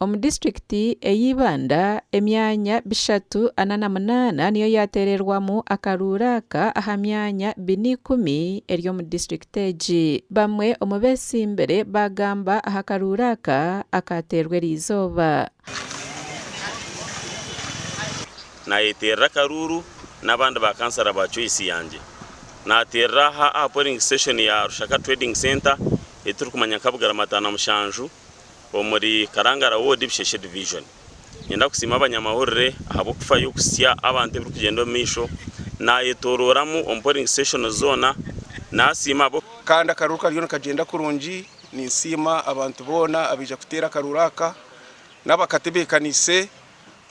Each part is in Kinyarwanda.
Omu districti eyibanda emyanya 388 niyo yatererwamu akaruraka aha myanya 10 eri omu district egi. Bamwe omu besimbere bagamba aha karuraka akaterwa erizooba. Nayeterera Karuru n'abandi ba kansara ba choice yanje. Naterera ha polling station ya Rushaka Trading Center eturukumanya Kabugara Matana Mushanju omuri Karangara Ward Bisheshe Division. Nyenda kusima abanyamahurire ahabo kufayo kusya abantu biri kugenda misho nayetororamu polling station zona nasima abo kandi akaruruka ryo kagenda kurungi ninsima abantu bona abija kutera karuraka n'abakatebekanise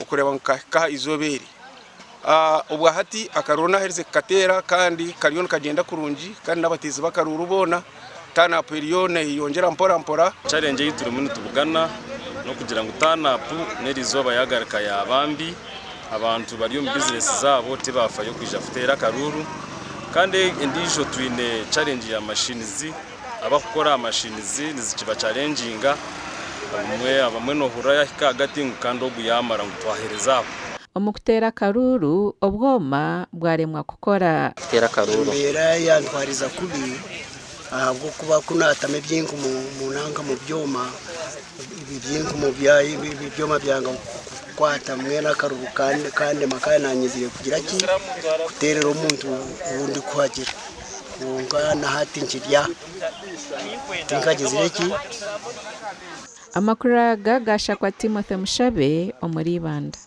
ukureba nka izoberi. Ubwa hati akaruna herize katera kandi kariyo kagenda kurungi kandi n'abatezi bakaruru bona tana perione yongera mpora challenge yituru muri tubugana no kugira ngo tanapu nerizoba yagarika yabambi abantu bari mu business zabo tibafayo kwija futera Karuru kandi indijo twine challenge ya machines abakora machines nizikiba challenginga abamwe no huraya hagati kandi obuyamara ngo twahereza omukutera Karuru obwoma bwaremwa kukora kutera Karuru era yantwariza kubi ahubwo kuba kunatame byinko mu nanga mu byoma ibyinko mu byayi ibyoma byanga kwata mwena Karuru kandi makaya nanyizire kugira ki kuterera umuntu ubundi kwagira unga na hati nkirya tinkagizire ki. Amakuraga gashakwa Timothy Mushabe omuri Banda.